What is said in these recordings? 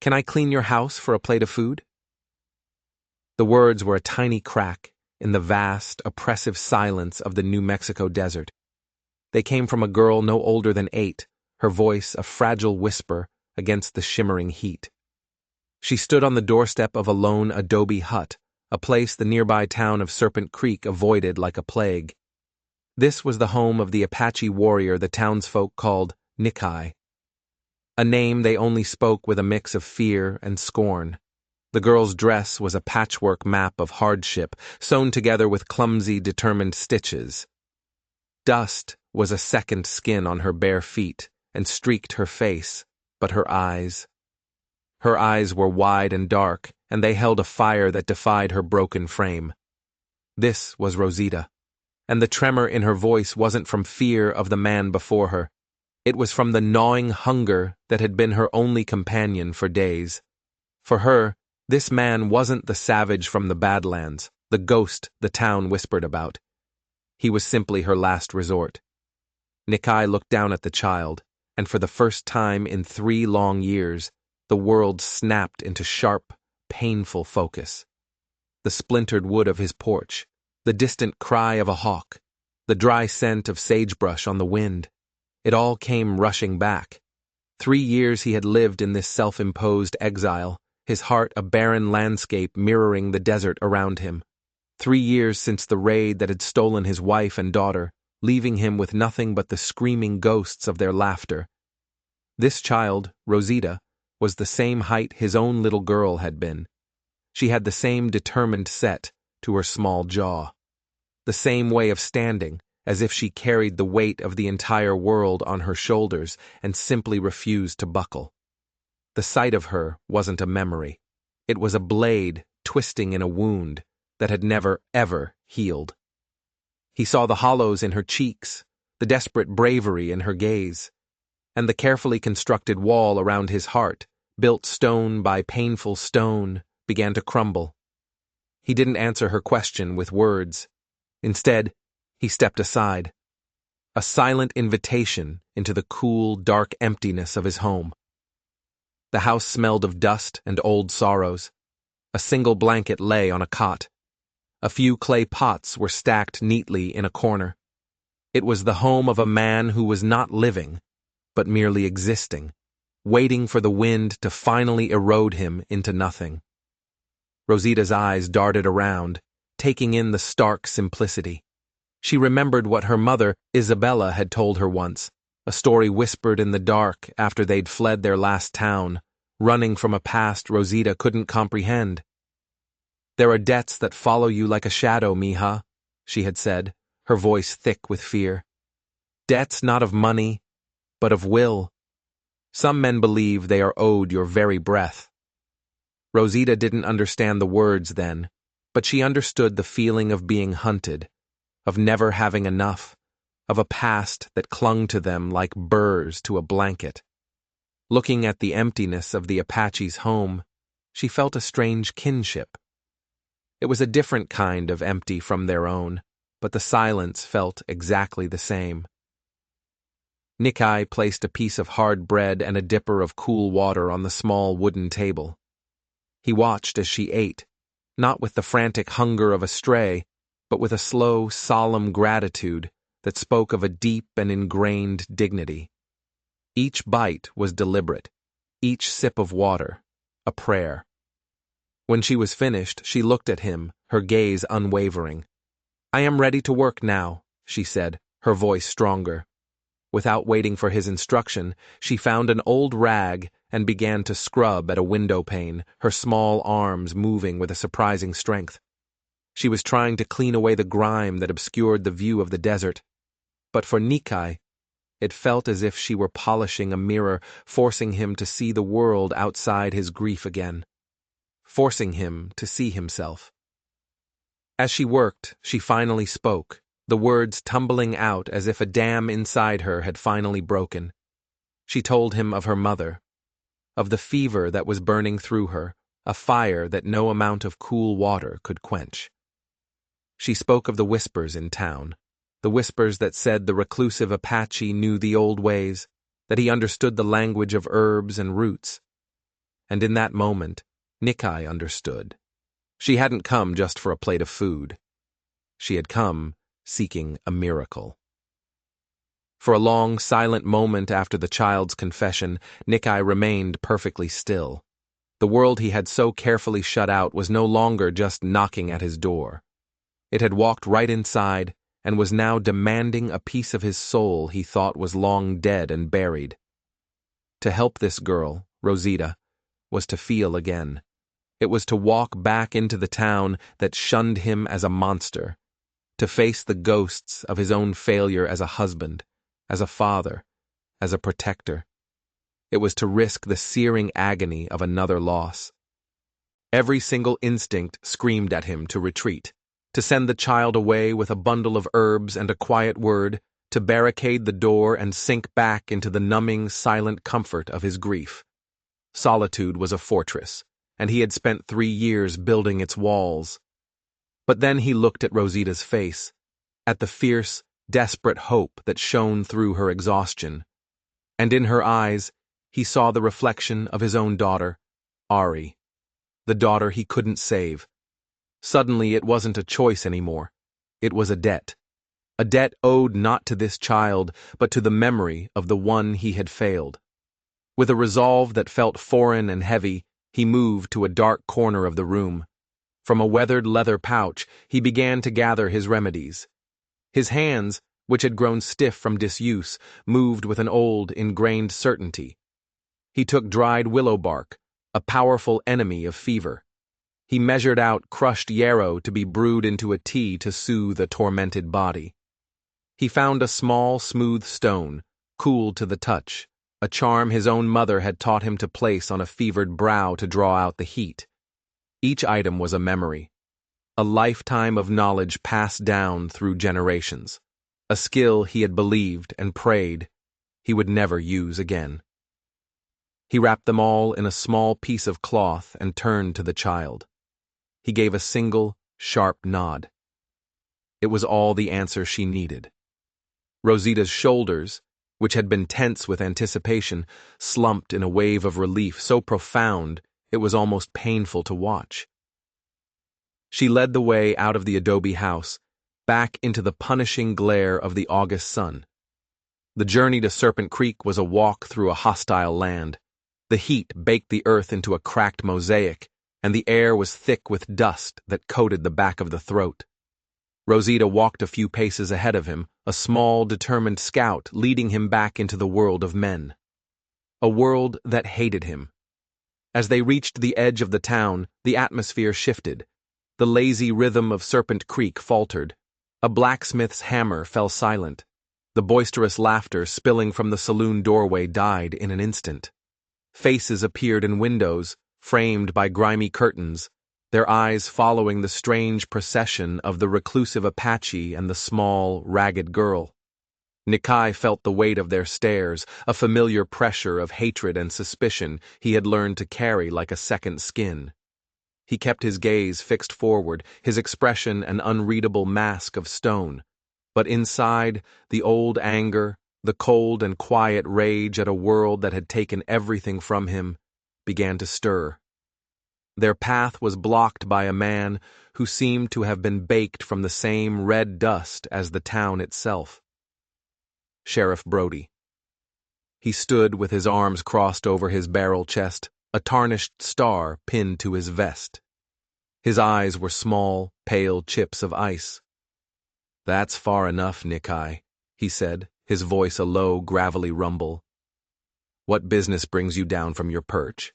Can I clean your house for a plate of food?" The words were a tiny crack in the vast, oppressive silence of the New Mexico desert. They came from a girl no older than 8, her voice a fragile whisper against the shimmering heat. She stood on the doorstep of a lone adobe hut, a place the nearby town of Serpent Creek avoided like a plague. This was the home of the Apache warrior the townsfolk called Nikai, a name they only spoke with a mix of fear and scorn. The girl's dress was a patchwork map of hardship, sewn together with clumsy, determined stitches. Dust was a second skin on her bare feet and streaked her face, but her eyes. Her eyes were wide and dark, and they held a fire that defied her broken frame. This was Rosita, and the tremor in her voice wasn't from fear of the man before her. It was from the gnawing hunger that had been her only companion for days. For her, this man wasn't the savage from the Badlands, the ghost the town whispered about. He was simply her last resort. Nikai looked down at the child, and for the first time in 3 long years, the world snapped into sharp, painful focus. The splintered wood of his porch, the distant cry of a hawk, the dry scent of sagebrush on the wind, it all came rushing back. 3 years he had lived in this self-imposed exile, his heart a barren landscape mirroring the desert around him. 3 years since the raid that had stolen his wife and daughter, leaving him with nothing but the screaming ghosts of their laughter. This child, Rosita, was the same height his own little girl had been. She had the same determined set to her small jaw, the same way of standing, as if she carried the weight of the entire world on her shoulders and simply refused to buckle. The sight of her wasn't a memory. It was a blade twisting in a wound that had never, ever healed. He saw the hollows in her cheeks, the desperate bravery in her gaze, and the carefully constructed wall around his heart, built stone by painful stone, began to crumble. He didn't answer her question with words. Instead, he stepped aside, a silent invitation into the cool, dark emptiness of his home. The house smelled of dust and old sorrows. A single blanket lay on a cot. A few clay pots were stacked neatly in a corner. It was the home of a man who was not living, but merely existing, waiting for the wind to finally erode him into nothing. Rosita's eyes darted around, taking in the stark simplicity. She remembered what her mother, Isabella, had told her once, a story whispered in the dark after they'd fled their last town, running from a past Rosita couldn't comprehend. "There are debts that follow you like a shadow, mija," she had said, her voice thick with fear. "Debts not of money, but of will. Some men believe they are owed your very breath." Rosita didn't understand the words then, but she understood the feeling of being hunted, of never having enough, of a past that clung to them like burrs to a blanket. Looking at the emptiness of the Apache's home, she felt a strange kinship. It was a different kind of empty from their own, but the silence felt exactly the same. Nikai placed a piece of hard bread and a dipper of cool water on the small wooden table. He watched as she ate, not with the frantic hunger of a stray, but with a slow, solemn gratitude that spoke of a deep and ingrained dignity. Each bite was deliberate, each sip of water, a prayer. When she was finished, she looked at him, her gaze unwavering. "I am ready to work now," she said, her voice stronger. Without waiting for his instruction, she found an old rag and began to scrub at a window pane, her small arms moving with a surprising strength. She was trying to clean away the grime that obscured the view of the desert. But for Nikai, it felt as if she were polishing a mirror, forcing him to see the world outside his grief again, forcing him to see himself. As she worked, she finally spoke, the words tumbling out as if a dam inside her had finally broken. She told him of her mother, of the fever that was burning through her, a fire that no amount of cool water could quench. She spoke of the whispers in town, the whispers that said the reclusive Apache knew the old ways, that he understood the language of herbs and roots. and in that moment, Nikai understood. She hadn't come just for a plate of food. She had come seeking a miracle. For a long, silent moment after the child's confession, Nikai remained perfectly still. The world he had so carefully shut out was no longer just knocking at his door. It had walked right inside and was now demanding a piece of his soul he thought was long dead and buried. To help this girl, Rosita, was to feel again. It was to walk back into the town that shunned him as a monster, to face the ghosts of his own failure as a husband, as a father, as a protector. It was to risk the searing agony of another loss. Every single instinct screamed at him to retreat, to send the child away with a bundle of herbs and a quiet word, to barricade the door and sink back into the numbing, silent comfort of his grief. Solitude was a fortress, and he had spent 3 years building its walls. But then he looked at Rosita's face, at the fierce, desperate hope that shone through her exhaustion, and in her eyes he saw the reflection of his own daughter, Ari, the daughter he couldn't save. Suddenly it wasn't a choice anymore. It was a debt owed not to this child, but to the memory of the one he had failed. With a resolve that felt foreign and heavy, he moved to a dark corner of the room. From a weathered leather pouch, he began to gather his remedies. His hands, which had grown stiff from disuse, moved with an old, ingrained certainty. He took dried willow bark, a powerful enemy of fever. He measured out crushed yarrow to be brewed into a tea to soothe a tormented body. He found a small, smooth stone, cool to the touch, a charm his own mother had taught him to place on a fevered brow to draw out the heat. Each item was a memory, a lifetime of knowledge passed down through generations, a skill he had believed and prayed he would never use again. He wrapped them all in a small piece of cloth and turned to the child. He gave a single, sharp nod. It was all the answer she needed. Rosita's shoulders, which had been tense with anticipation, slumped in a wave of relief so profound it was almost painful to watch. She led the way out of the adobe house, back into the punishing glare of the August sun. The journey to Serpent Creek was a walk through a hostile land. The heat baked the earth into a cracked mosaic, and the air was thick with dust that coated the back of the throat. Rosita walked a few paces ahead of him, a small, determined scout leading him back into the world of men. A world that hated him. As they reached the edge of the town, the atmosphere shifted. The lazy rhythm of Serpent Creek faltered. A blacksmith's hammer fell silent. The boisterous laughter spilling from the saloon doorway died in an instant. Faces appeared in windows, framed by grimy curtains, their eyes following the strange procession of the reclusive Apache and the small, ragged girl. Nikai felt the weight of their stares, a familiar pressure of hatred and suspicion he had learned to carry like a second skin. He kept his gaze fixed forward, his expression an unreadable mask of stone, but inside, the old anger, the cold and quiet rage at a world that had taken everything from him, began to stir. Their path was blocked by a man who seemed to have been baked from the same red dust as the town itself. Sheriff Brody. He stood with his arms crossed over his barrel chest, a tarnished star pinned to his vest. His eyes were small, pale chips of ice. "That's far enough, Nikai," he said, his voice a low, gravelly rumble. "What business brings you down from your perch?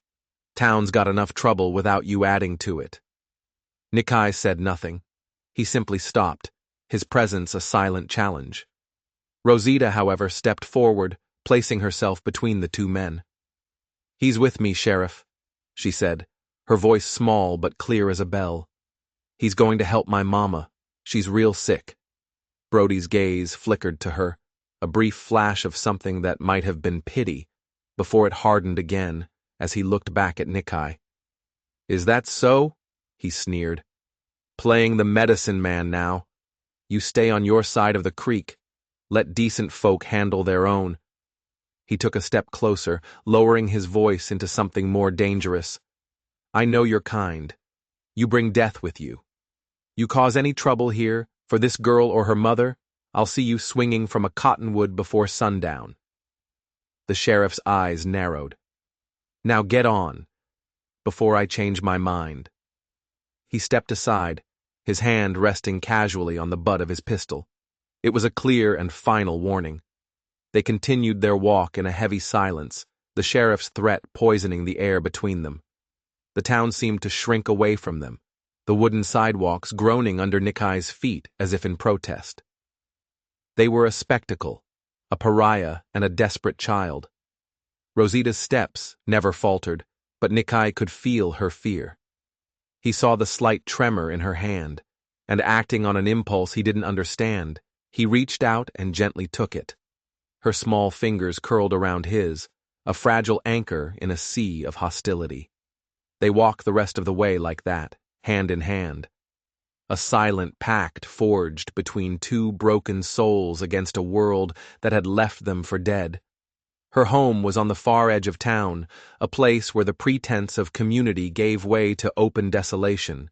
Town's got enough trouble without you adding to it." Nikai said nothing. He simply stopped, his presence a silent challenge. Rosita, however, stepped forward, placing herself between the two men. "He's with me, Sheriff," she said, her voice small but clear as a bell. "He's going to help my mama. She's real sick." Brody's gaze flickered to her, a brief flash of something that might have been pity, before it hardened again as he looked back at Nikai. "Is that so?" he sneered. "Playing the medicine man now. You stay on your side of the creek. Let decent folk handle their own." He took a step closer, lowering his voice into something more dangerous. I know your kind. You bring death with you. You cause any trouble here, for this girl or her mother, I'll see you swinging from a cottonwood before sundown. The sheriff's eyes narrowed. Now get on, before I change my mind. He stepped aside, his hand resting casually on the butt of his pistol. It was a clear and final warning. They continued their walk in a heavy silence, the sheriff's threat poisoning the air between them. The town seemed to shrink away from them, the wooden sidewalks groaning under Nikai's feet as if in protest. They were a spectacle, a pariah and a desperate child. Rosita's steps never faltered, but Nikai could feel her fear. He saw the slight tremor in her hand, and acting on an impulse he didn't understand, he reached out and gently took it. Her small fingers curled around his, a fragile anchor in a sea of hostility. They walked the rest of the way like that, hand in hand. A silent pact forged between two broken souls against a world that had left them for dead. Her home was on the far edge of town, a place where the pretense of community gave way to open desolation.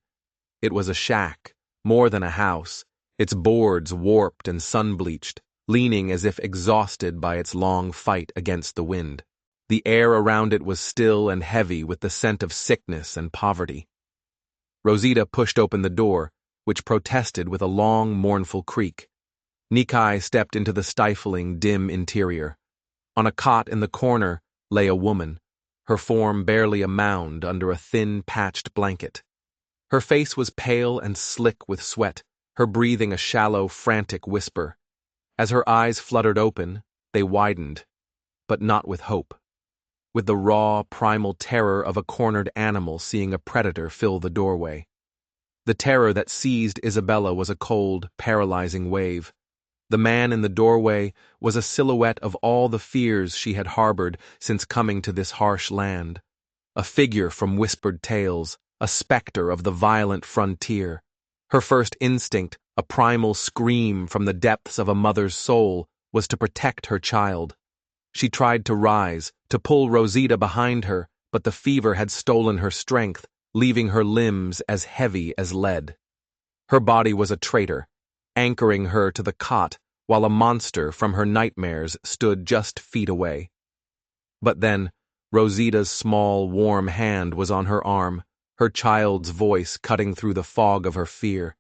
It was a shack, more than a house, its boards warped and sun-bleached, leaning as if exhausted by its long fight against the wind. The air around it was still and heavy with the scent of sickness and poverty. Rosita pushed open the door, which protested with a long, mournful creak. Nikai stepped into the stifling, dim interior. On a cot in the corner lay a woman, her form barely a mound under a thin, patched blanket. Her face was pale and slick with sweat, her breathing a shallow, frantic whisper. As her eyes fluttered open, they widened, but not with hope. With the raw, primal terror of a cornered animal seeing a predator fill the doorway. The terror that seized Isabella was a cold, paralyzing wave. The man in the doorway was a silhouette of all the fears she had harbored since coming to this harsh land. A figure from whispered tales, a specter of the violent frontier. Her first instinct, a primal scream from the depths of a mother's soul, was to protect her child. She tried to rise, to pull Rosita behind her, but the fever had stolen her strength, leaving her limbs as heavy as lead. Her body was a traitor, anchoring her to the cot while a monster from her nightmares stood just feet away. But then, Rosita's small, warm hand was on her arm, her child's voice cutting through the fog of her fear.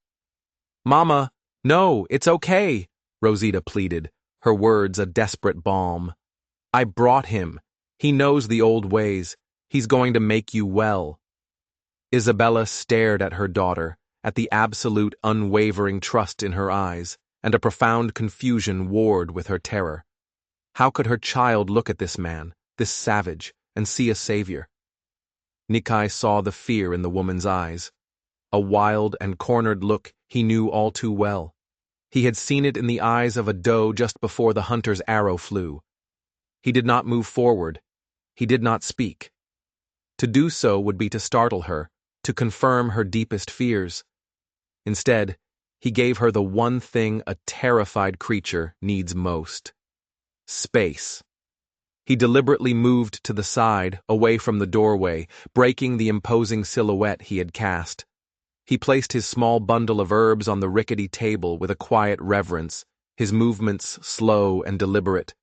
"Mama, no, it's okay," Rosita pleaded, her words a desperate balm. "I brought him. He knows the old ways. He's going to make you well." Isabella stared at her daughter, at the absolute, unwavering trust in her eyes, and a profound confusion warred with her terror. How could her child look at this man, this savage, and see a savior? Nikai saw the fear in the woman's eyes, a wild and cornered look he knew all too well. He had seen it in the eyes of a doe just before the hunter's arrow flew. He did not move forward. He did not speak. To do so would be to startle her, to confirm her deepest fears. Instead, he gave her the one thing a terrified creature needs most: space. He deliberately moved to the side, away from the doorway, breaking the imposing silhouette he had cast. He placed his small bundle of herbs on the rickety table with a quiet reverence, his movements slow and deliberate.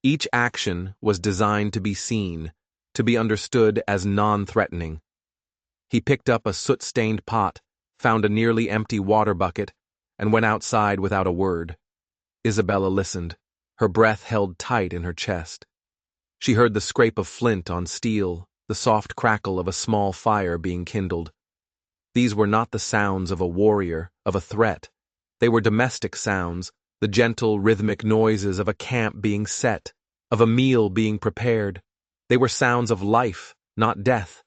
Each action was designed to be seen, to be understood as non-threatening. He picked up a soot-stained pot, found a nearly empty water bucket, and went outside without a word. Isabella listened, her breath held tight in her chest. She heard the scrape of flint on steel, the soft crackle of a small fire being kindled. These were not the sounds of a warrior, of a threat. They were domestic sounds, the gentle, rhythmic noises of a camp being set, of a meal being prepared. They were sounds of life, not death.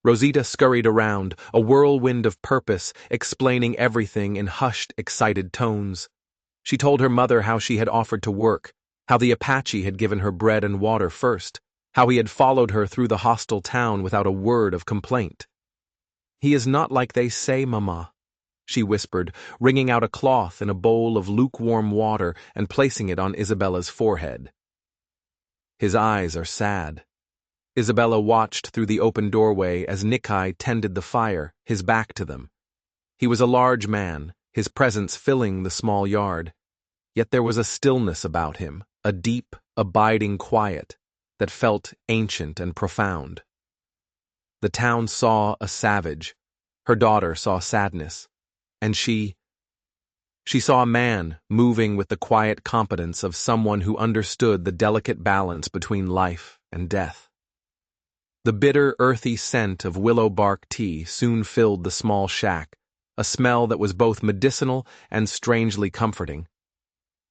Rosita scurried around, a whirlwind of purpose, explaining everything in hushed, excited tones. She told her mother how she had offered to work, how the Apache had given her bread and water first, how he had followed her through the hostile town without a word of complaint. "He is not like they say, Mama," she whispered, wringing out a cloth in a bowl of lukewarm water and placing it on Isabella's forehead. His eyes are sad. Isabella watched through the open doorway as Nikai tended the fire, his back to them. He was a large man, his presence filling the small yard. Yet there was a stillness about him, a deep, abiding quiet that felt ancient and profound. The town saw a savage. Her daughter saw sadness. And she saw a man moving with the quiet competence of someone who understood the delicate balance between life and death. The bitter, earthy scent of willow bark tea soon filled the small shack, a smell that was both medicinal and strangely comforting.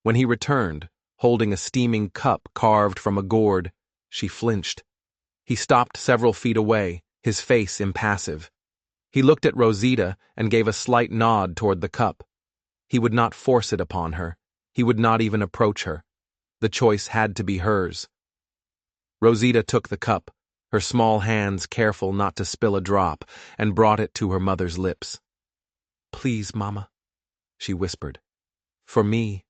When he returned, holding a steaming cup carved from a gourd, she flinched. He stopped several feet away, his face impassive. He looked at Rosita and gave a slight nod toward the cup. He would not force it upon her. He would not even approach her. The choice had to be hers. Rosita took the cup, her small hands careful not to spill a drop, and brought it to her mother's lips. "Please, Mama," she whispered. "For me."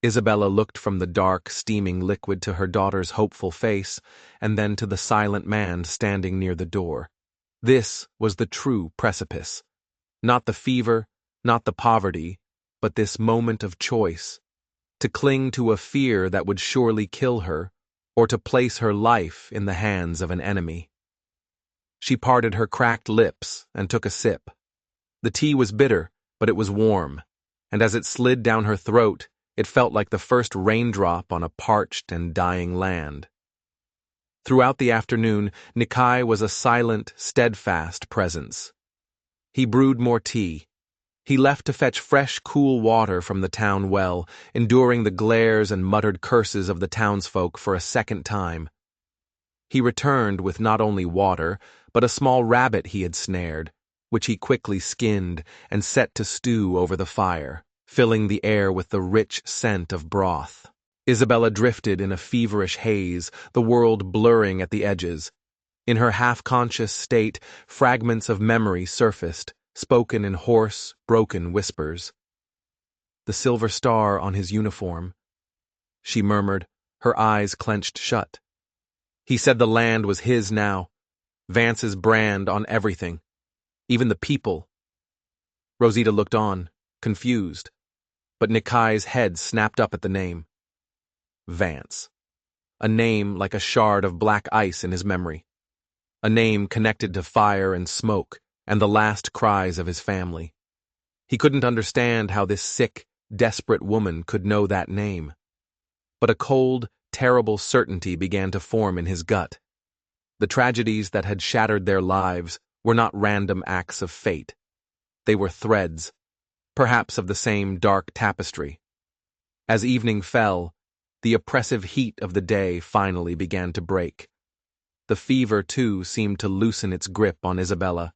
Isabella looked from the dark, steaming liquid to her daughter's hopeful face, and then to the silent man standing near the door. This was the true precipice. Not the fever, not the poverty, but this moment of choice. To cling to a fear that would surely kill her, or to place her life in the hands of an enemy. She parted her cracked lips and took a sip. The tea was bitter, but it was warm, and as it slid down her throat, it felt like the first raindrop on a parched and dying land. Throughout the afternoon, Nikai was a silent, steadfast presence. He brewed more tea. He left to fetch fresh, cool water from the town well, enduring the glares and muttered curses of the townsfolk for a second time. He returned with not only water, but a small rabbit he had snared, which he quickly skinned and set to stew over the fire, filling the air with the rich scent of broth. Isabella drifted in a feverish haze, the world blurring at the edges. In her half-conscious state, fragments of memory surfaced, spoken in hoarse, broken whispers. "The silver star on his uniform," she murmured, her eyes clenched shut. He said the land was his now, Vance's brand on everything, even the people. Rosita looked on, confused, but Nikai's head snapped up at the name. Vance. A name like a shard of black ice in his memory. A name connected to fire and smoke and the last cries of his family. He couldn't understand how this sick, desperate woman could know that name. But a cold, terrible certainty began to form in his gut. The tragedies that had shattered their lives were not random acts of fate. They were threads, perhaps of the same dark tapestry. As evening fell, the oppressive heat of the day finally began to break. The fever, too, seemed to loosen its grip on Isabella.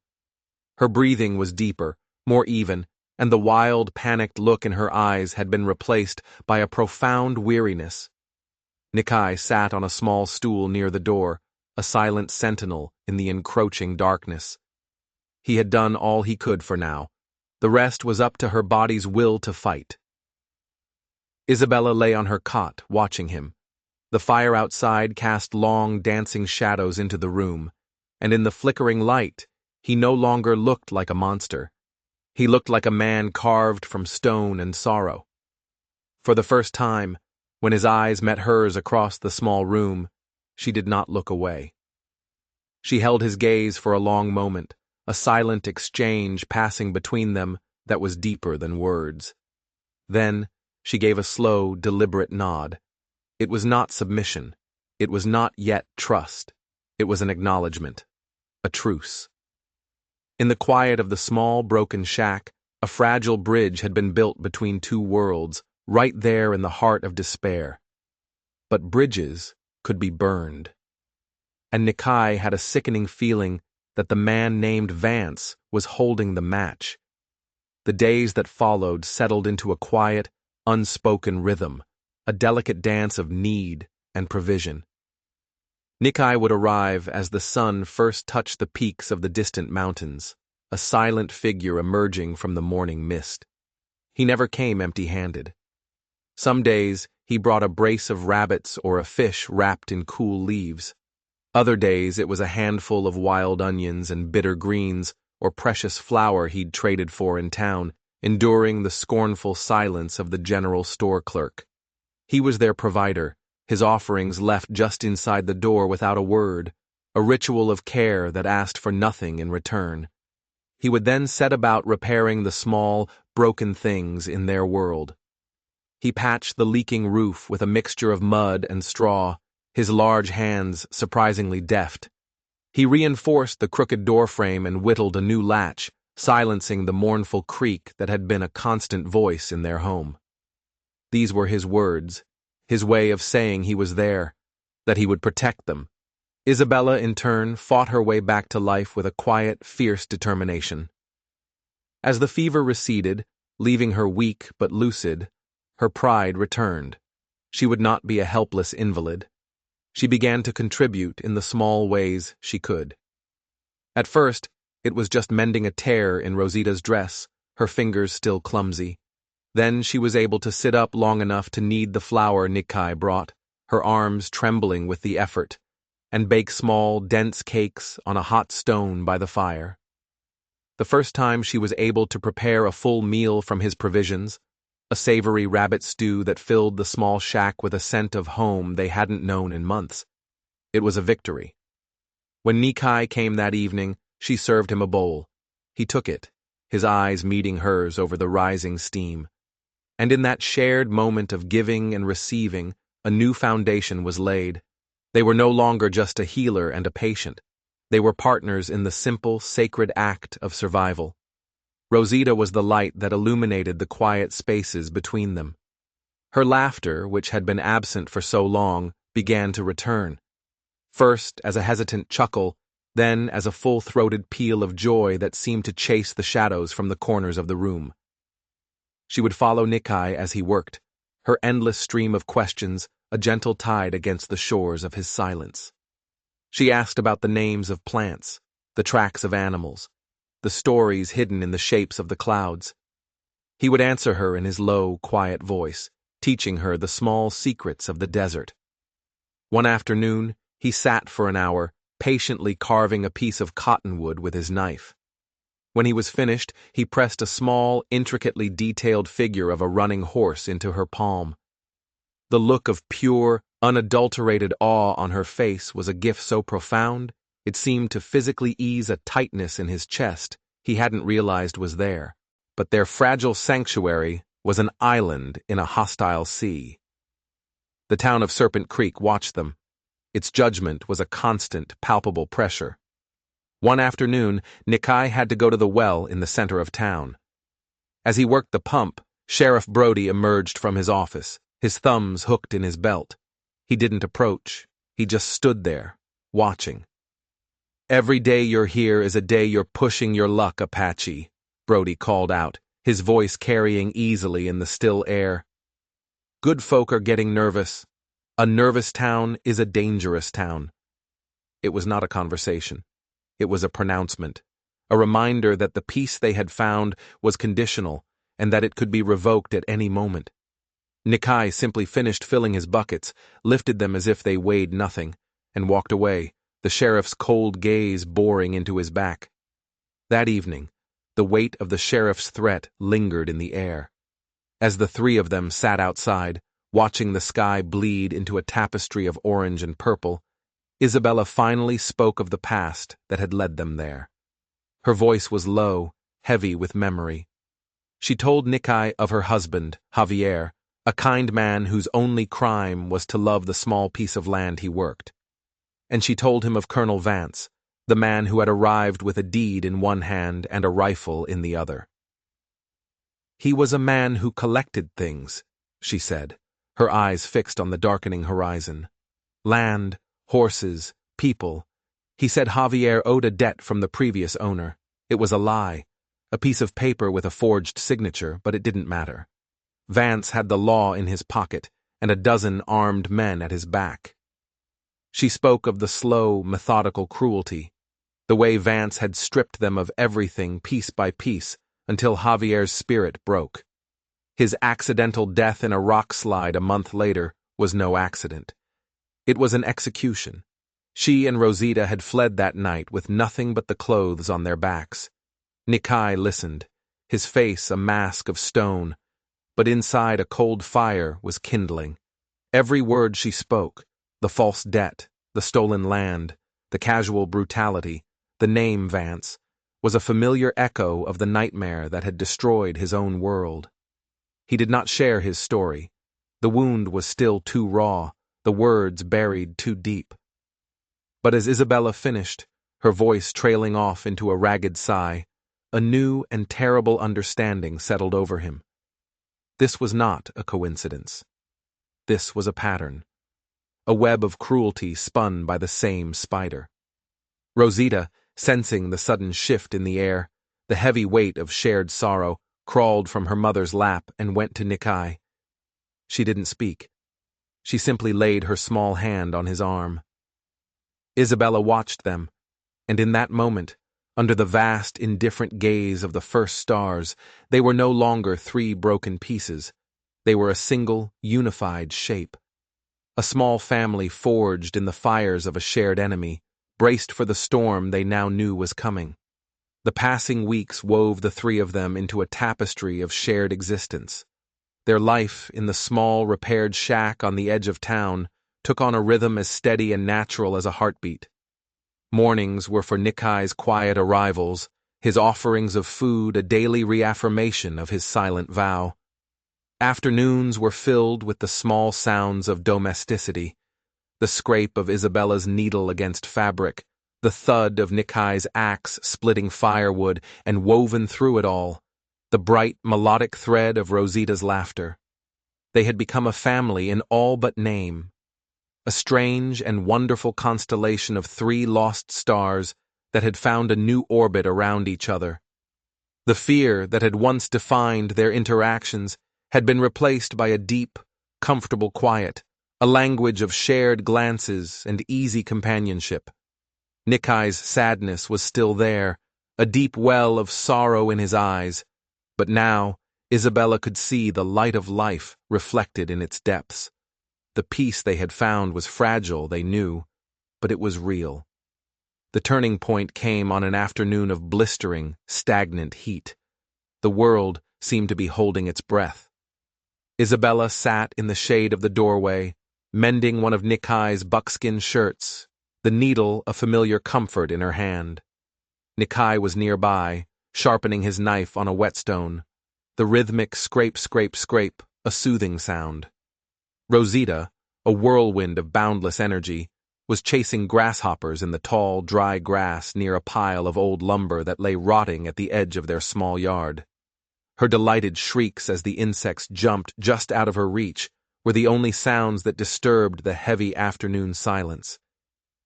Her breathing was deeper, more even, and the wild, panicked look in her eyes had been replaced by a profound weariness. Nikai sat on a small stool near the door, a silent sentinel in the encroaching darkness. He had done all he could for now. The rest was up to her body's will to fight. Isabella lay on her cot, watching him. The fire outside cast long, dancing shadows into the room, and in the flickering light, he no longer looked like a monster. He looked like a man carved from stone and sorrow. For the first time, when his eyes met hers across the small room, she did not look away. She held his gaze for a long moment, a silent exchange passing between them that was deeper than words. Then, she gave a slow, deliberate nod. It was not submission. It was not yet trust. It was an acknowledgement. A truce. In the quiet of the small, broken shack, a fragile bridge had been built between two worlds, right there in the heart of despair. But bridges could be burned. And Nikai had a sickening feeling that the man named Vance was holding the match. The days that followed settled into a quiet, unspoken rhythm, a delicate dance of need and provision. Nikai would arrive as the sun first touched the peaks of the distant mountains, a silent figure emerging from the morning mist. He never came empty-handed. Some days he brought a brace of rabbits or a fish wrapped in cool leaves. Other days it was a handful of wild onions and bitter greens or precious flour he'd traded for in town, enduring the scornful silence of the general store clerk. He was their provider, his offerings left just inside the door without a word, a ritual of care that asked for nothing in return. He would then set about repairing the small, broken things in their world. He patched the leaking roof with a mixture of mud and straw, his large hands surprisingly deft. He reinforced the crooked doorframe and whittled a new latch, silencing the mournful creak that had been a constant voice in their home. These were his words, his way of saying he was there, that he would protect them. Isabella, in turn, fought her way back to life with a quiet, fierce determination. As the fever receded, leaving her weak but lucid, her pride returned. She would not be a helpless invalid. She began to contribute in the small ways she could. At first, it was just mending a tear in Rosita's dress, her fingers still clumsy. Then she was able to sit up long enough to knead the flour Nikai brought, her arms trembling with the effort, and bake small, dense cakes on a hot stone by the fire. The first time she was able to prepare a full meal from his provisions, a savory rabbit stew that filled the small shack with a scent of home they hadn't known in months. It was a victory. When Nikai came that evening, she served him a bowl. He took it, his eyes meeting hers over the rising steam. And in that shared moment of giving and receiving, a new foundation was laid. They were no longer just a healer and a patient. They were partners in the simple, sacred act of survival. Rosita was the light that illuminated the quiet spaces between them. Her laughter, which had been absent for so long, began to return. First as a hesitant chuckle, then as a full-throated peal of joy that seemed to chase the shadows from the corners of the room. She would follow Nikai as he worked, her endless stream of questions a gentle tide against the shores of his silence. She asked about the names of plants, the tracks of animals, the stories hidden in the shapes of the clouds. He would answer her in his low, quiet voice, teaching her the small secrets of the desert. One afternoon, he sat for an hour, patiently carving a piece of cottonwood with his knife. When he was finished, he pressed a small, intricately detailed figure of a running horse into her palm. The look of pure, unadulterated awe on her face was a gift so profound, it seemed to physically ease a tightness in his chest he hadn't realized was there. But their fragile sanctuary was an island in a hostile sea. The town of Serpent Creek watched them. Its judgment was a constant, palpable pressure. One afternoon, Nikai had to go to the well in the center of town. As he worked the pump, Sheriff Brody emerged from his office, his thumbs hooked in his belt. He didn't approach. He just stood there, watching. "Every day you're here is a day you're pushing your luck, Apache," Brody called out, his voice carrying easily in the still air. "Good folk are getting nervous. A nervous town is a dangerous town." It was not a conversation. It was a pronouncement, a reminder that the peace they had found was conditional and that it could be revoked at any moment. Nikai simply finished filling his buckets, lifted them as if they weighed nothing, and walked away, the sheriff's cold gaze boring into his back. That evening, the weight of the sheriff's threat lingered in the air. As the three of them sat outside, watching the sky bleed into a tapestry of orange and purple, Isabella finally spoke of the past that had led them there. Her voice was low, heavy with memory. She told Nikai of her husband, Javier, a kind man whose only crime was to love the small piece of land he worked. And she told him of Colonel Vance, the man who had arrived with a deed in one hand and a rifle in the other. "He was a man who collected things," she said, her eyes fixed on the darkening horizon. "Land, horses, people. He said Javier owed a debt from the previous owner. It was a lie, a piece of paper with a forged signature, but it didn't matter. Vance had the law in his pocket and a dozen armed men at his back." She spoke of the slow, methodical cruelty, the way Vance had stripped them of everything piece by piece until Javier's spirit broke. His accidental death in a rock slide a month later was no accident. It was an execution. She and Rosita had fled that night with nothing but the clothes on their backs. Nikai listened, his face a mask of stone, but inside a cold fire was kindling. Every word she spoke, the false debt, the stolen land, the casual brutality, the name Vance, was a familiar echo of the nightmare that had destroyed his own world. He did not share his story. The wound was still too raw, the words buried too deep. But as Isabella finished, her voice trailing off into a ragged sigh, a new and terrible understanding settled over him. This was not a coincidence. This was a pattern, a web of cruelty spun by the same spider. Rosita, sensing the sudden shift in the air, the heavy weight of shared sorrow, crawled from her mother's lap and went to Nikai. She didn't speak. She simply laid her small hand on his arm. Isabella watched them, and in that moment, under the vast, indifferent gaze of the first stars, they were no longer three broken pieces. They were a single, unified shape. A small family forged in the fires of a shared enemy, braced for the storm they now knew was coming. The passing weeks wove the three of them into a tapestry of shared existence. Their life in the small, repaired shack on the edge of town took on a rhythm as steady and natural as a heartbeat. Mornings were for Nikai's quiet arrivals, his offerings of food a daily reaffirmation of his silent vow. Afternoons were filled with the small sounds of domesticity, the scrape of Isabella's needle against fabric, the thud of Nikai's axe splitting firewood, and woven through it all, the bright, melodic thread of Rosita's laughter. They had become a family in all but name, a strange and wonderful constellation of three lost stars that had found a new orbit around each other. The fear that had once defined their interactions had been replaced by a deep, comfortable quiet, a language of shared glances and easy companionship. Nikai's sadness was still there, a deep well of sorrow in his eyes, but now Isabella could see the light of life reflected in its depths. The peace they had found was fragile, they knew, but it was real. The turning point came on an afternoon of blistering, stagnant heat. The world seemed to be holding its breath. Isabella sat in the shade of the doorway, mending one of Nikai's buckskin shirts, the needle a familiar comfort in her hand. Nikai was nearby, sharpening his knife on a whetstone, the rhythmic scrape, scrape, scrape, a soothing sound. Rosita, a whirlwind of boundless energy, was chasing grasshoppers in the tall, dry grass near a pile of old lumber that lay rotting at the edge of their small yard. Her delighted shrieks as the insects jumped just out of her reach were the only sounds that disturbed the heavy afternoon silence.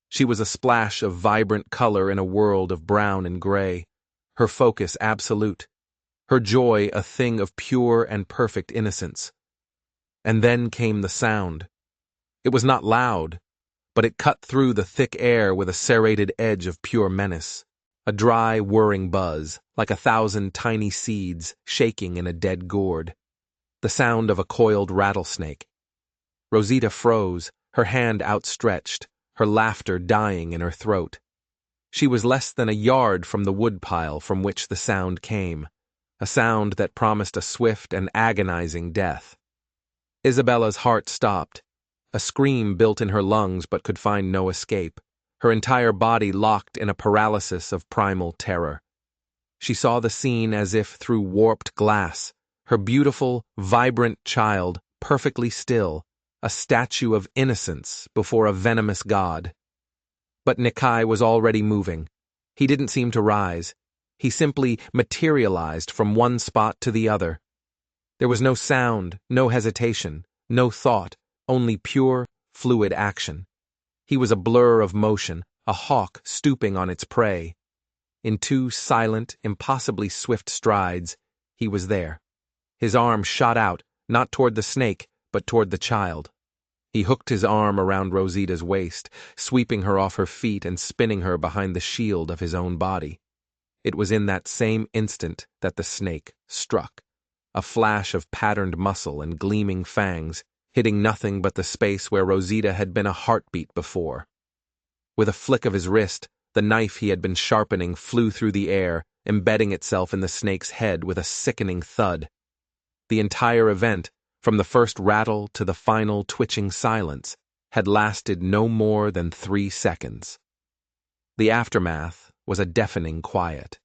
She was a splash of vibrant color in a world of brown and gray, her focus absolute, her joy a thing of pure and perfect innocence. And then came the sound. It was not loud, but it cut through the thick air with a serrated edge of pure menace, a dry, whirring buzz, like 1,000 tiny seeds shaking in a dead gourd, the sound of a coiled rattlesnake. Rosita froze, her hand outstretched, her laughter dying in her throat. She was less than a yard from the woodpile from which the sound came, a sound that promised a swift and agonizing death. Isabella's heart stopped. A scream built in her lungs but could find no escape, her entire body locked in a paralysis of primal terror. She saw the scene as if through warped glass, her beautiful, vibrant child perfectly still, a statue of innocence before a venomous god. But Nikai was already moving. He didn't seem to rise. He simply materialized from one spot to the other. There was no sound, no hesitation, no thought, only pure, fluid action. He was a blur of motion, a hawk stooping on its prey. In 2 silent, impossibly swift strides, he was there. His arm shot out, not toward the snake, but toward the child. He hooked his arm around Rosita's waist, sweeping her off her feet and spinning her behind the shield of his own body. It was in that same instant that the snake struck. a flash of patterned muscle and gleaming fangs, hitting nothing but the space where Rosita had been a heartbeat before. With a flick of his wrist, the knife he had been sharpening flew through the air, embedding itself in the snake's head with a sickening thud. The entire event, from the first rattle to the final twitching silence, had lasted no more than 3 seconds. The aftermath was a deafening quiet.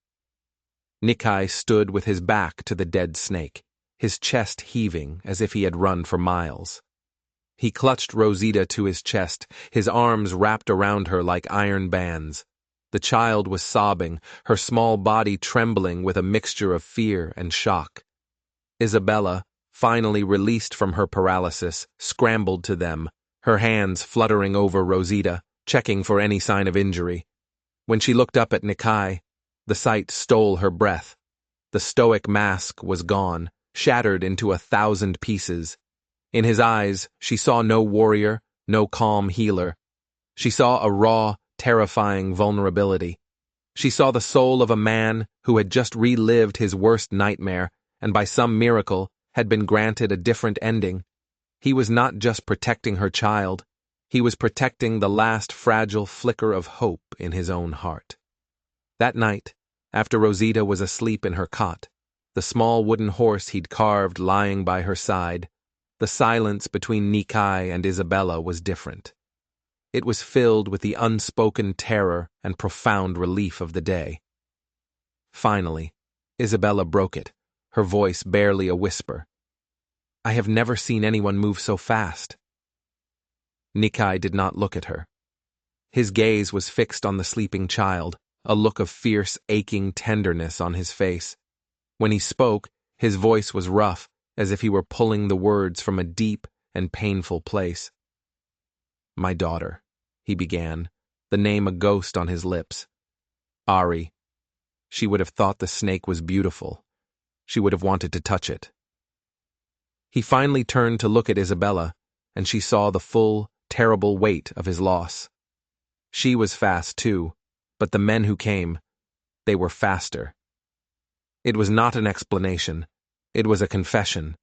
Nikai stood with his back to the dead snake, his chest heaving as if he had run for miles. He clutched Rosita to his chest, his arms wrapped around her like iron bands. The child was sobbing, her small body trembling with a mixture of fear and shock. Isabella, finally released from her paralysis, scrambled to them, her hands fluttering over Rosita, checking for any sign of injury. When she looked up at Nikai, the sight stole her breath. The stoic mask was gone, shattered into 1,000 pieces. In his eyes, she saw no warrior, no calm healer. She saw a raw, terrifying vulnerability. She saw the soul of a man who had just relived his worst nightmare and by some miracle had been granted a different ending. He was not just protecting her child, he was protecting the last fragile flicker of hope in his own heart. That night, after Rosita was asleep in her cot, the small wooden horse he'd carved lying by her side, the silence between Nikai and Isabella was different. It was filled with the unspoken terror and profound relief of the day. Finally, Isabella broke it, her voice barely a whisper. "I have never seen anyone move so fast." Nikai did not look at her. His gaze was fixed on the sleeping child, a look of fierce, aching tenderness on his face. When he spoke, his voice was rough, as if he were pulling the words from a deep and painful place. "My daughter," he began, the name a ghost on his lips. "Ari. She would have thought the snake was beautiful. She would have wanted to touch it." He finally turned to look at Isabella, and she saw the full, terrible weight of his loss. She was fast too, but the men who came, they were faster. It was not an explanation. It was a confession,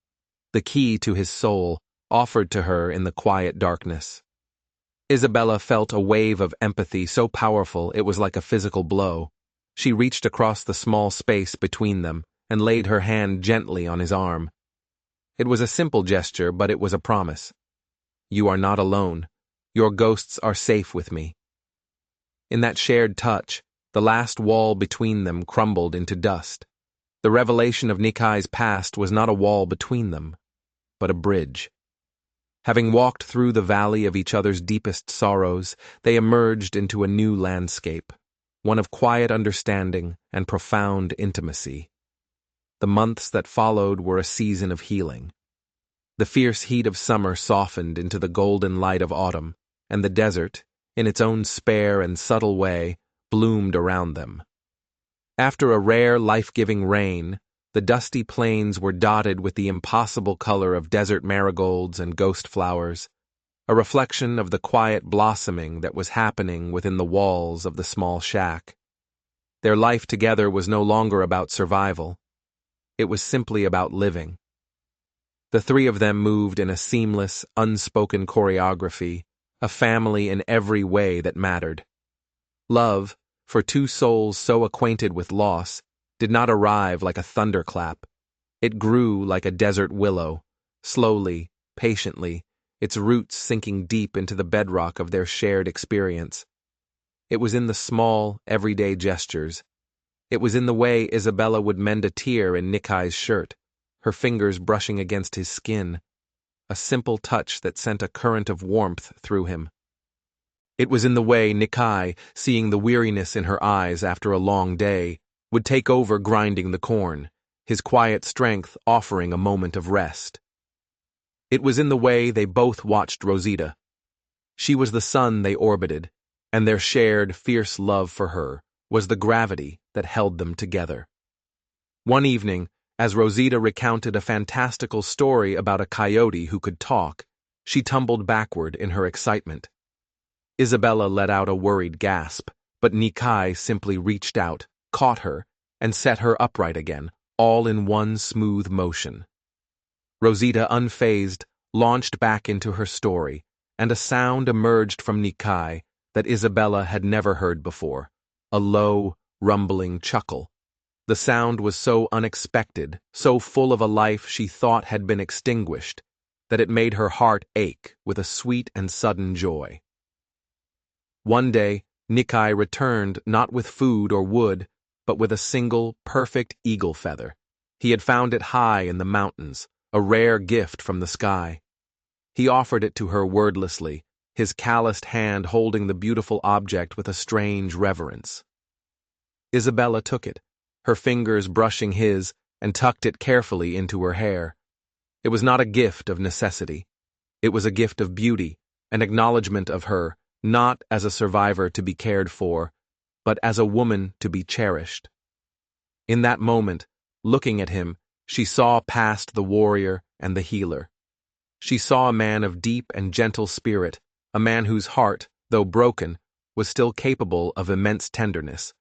the key to his soul, offered to her in the quiet darkness. Isabella felt a wave of empathy so powerful it was like a physical blow. She reached across the small space between them and laid her hand gently on his arm. It was a simple gesture, but it was a promise. "You are not alone. Your ghosts are safe with me." In that shared touch, the last wall between them crumbled into dust. The revelation of Nikai's past was not a wall between them, but a bridge. Having walked through the valley of each other's deepest sorrows, they emerged into a new landscape, one of quiet understanding and profound intimacy. The months that followed were a season of healing. The fierce heat of summer softened into the golden light of autumn, and the desert, in its own spare and subtle way, bloomed around them. After a rare, life-giving rain, the dusty plains were dotted with the impossible color of desert marigolds and ghost flowers, a reflection of the quiet blossoming that was happening within the walls of the small shack. Their life together was no longer about survival. It was simply about living. The three of them moved in a seamless, unspoken choreography, a family in every way that mattered. Love, for two souls so acquainted with loss, did not arrive like a thunderclap. It grew like a desert willow, slowly, patiently, its roots sinking deep into the bedrock of their shared experience. It was in the small, everyday gestures. It was in the way Isabella would mend a tear in Nikai's shirt, her fingers brushing against his skin, a simple touch that sent a current of warmth through him. It was in the way Nikai, seeing the weariness in her eyes after a long day, would take over grinding the corn, his quiet strength offering a moment of rest. It was in the way they both watched Rosita. She was the sun they orbited, and their shared, fierce love for her was the gravity that held them together. One evening, as Rosita recounted a fantastical story about a coyote who could talk, she tumbled backward in her excitement. Isabella let out a worried gasp, but Nikai simply reached out, caught her, and set her upright again, all in one smooth motion. Rosita, unfazed, launched back into her story, and a sound emerged from Nikai that Isabella had never heard before, a low, rumbling chuckle. The sound was so unexpected, so full of a life she thought had been extinguished, that it made her heart ache with a sweet and sudden joy. One day, Nikai returned not with food or wood, but with a single, perfect eagle feather. He had found it high in the mountains, a rare gift from the sky. He offered it to her wordlessly, his calloused hand holding the beautiful object with a strange reverence. Isabella took it, her fingers brushing his, and tucked it carefully into her hair. It was not a gift of necessity. It was a gift of beauty, an acknowledgement of her, not as a survivor to be cared for, but as a woman to be cherished. In that moment, looking at him, she saw past the warrior and the healer. She saw a man of deep and gentle spirit, a man whose heart, though broken, was still capable of immense tenderness.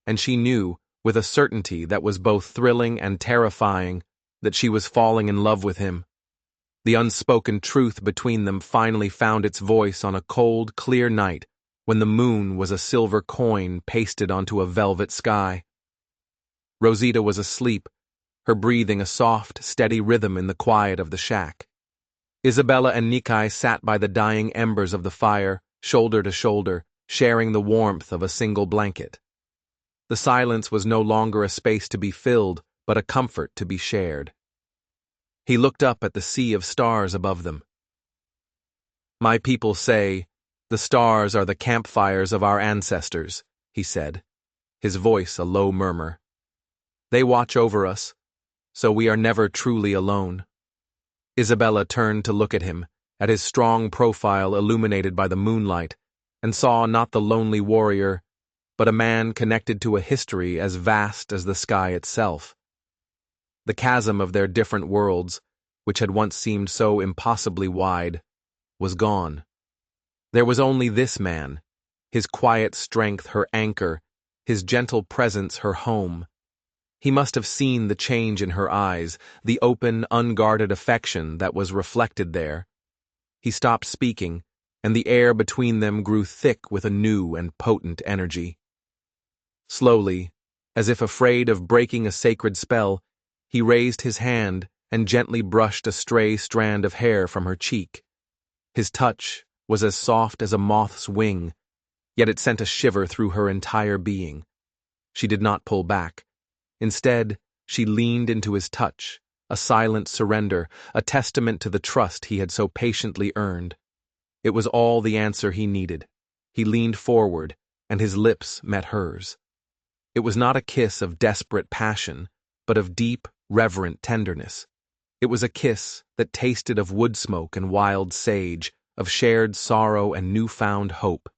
And she knew, with a certainty that was both thrilling and terrifying, that she was falling in love with him. The unspoken truth between them finally found its voice on a cold, clear night when the moon was a silver coin pasted onto a velvet sky. Rosita was asleep, her breathing a soft, steady rhythm in the quiet of the shack. Isabella and Nikai sat by the dying embers of the fire, shoulder to shoulder, sharing the warmth of a single blanket. The silence was no longer a space to be filled, but a comfort to be shared. He looked up at the sea of stars above them. "My people say, the stars are the campfires of our ancestors," he said, his voice a low murmur. "They watch over us, so we are never truly alone." Isabella turned to look at him, at his strong profile illuminated by the moonlight, and saw not the lonely warrior, but a man connected to a history as vast as the sky itself. The chasm of their different worlds, which had once seemed so impossibly wide, was gone. There was only this man, his quiet strength her anchor, his gentle presence her home. He must have seen the change in her eyes, the open, unguarded affection that was reflected there. He stopped speaking, and the air between them grew thick with a new and potent energy. Slowly, as if afraid of breaking a sacred spell, he raised his hand and gently brushed a stray strand of hair from her cheek. His touch was as soft as a moth's wing, yet it sent a shiver through her entire being. She did not pull back. Instead, she leaned into his touch, a silent surrender, a testament to the trust he had so patiently earned. It was all the answer he needed. He leaned forward, and his lips met hers. It was not a kiss of desperate passion, but of deep, reverent tenderness. It was a kiss that tasted of wood smoke and wild sage, of shared sorrow and newfound hope.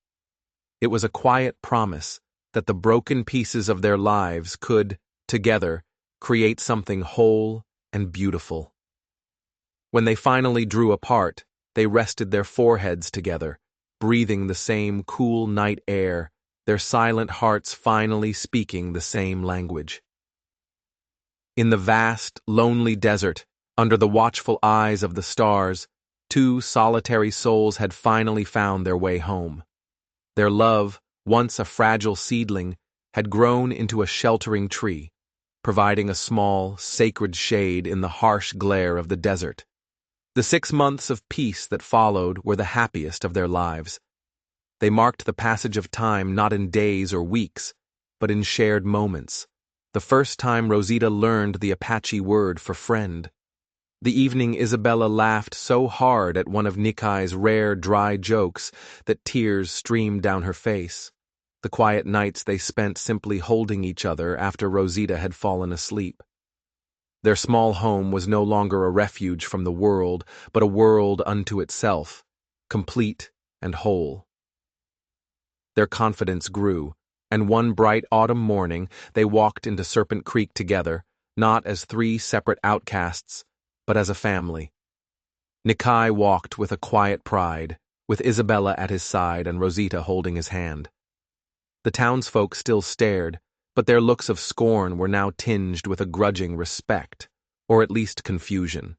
It was a quiet promise that the broken pieces of their lives could, together, create something whole and beautiful. When they finally drew apart, they rested their foreheads together, breathing the same cool night air, their silent hearts finally speaking the same language. In the vast, lonely desert, under the watchful eyes of the stars, two solitary souls had finally found their way home. Their love, once a fragile seedling, had grown into a sheltering tree, providing a small, sacred shade in the harsh glare of the desert. The 6 months of peace that followed were the happiest of their lives. They marked the passage of time not in days or weeks, but in shared moments. The first time Rosita learned the Apache word for friend. The evening Isabella laughed so hard at one of Nikai's rare dry jokes that tears streamed down her face. The quiet nights they spent simply holding each other after Rosita had fallen asleep. Their small home was no longer a refuge from the world, but a world unto itself, complete and whole. Their confidence grew, and one bright autumn morning they walked into Serpent Creek together, not as 3 separate outcasts, but as a family. Nikai walked with a quiet pride, with Isabella at his side and Rosita holding his hand. The townsfolk still stared, but their looks of scorn were now tinged with a grudging respect, or at least confusion.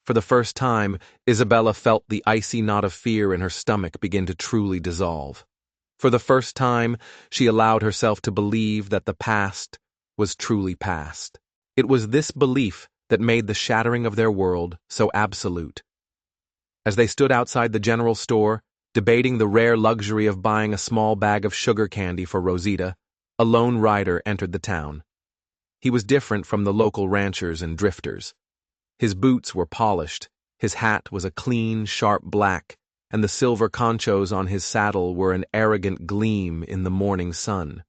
For the first time, Isabella felt the icy knot of fear in her stomach begin to truly dissolve. For the first time, she allowed herself to believe that the past was truly past. It was this belief that made the shattering of their world so absolute. As they stood outside the general store, debating the rare luxury of buying a small bag of sugar candy for Rosita, a lone rider entered the town. He was different from the local ranchers and drifters. His boots were polished, his hat was a clean, sharp black, and the silver conchos on his saddle were an arrogant gleam in the morning sun.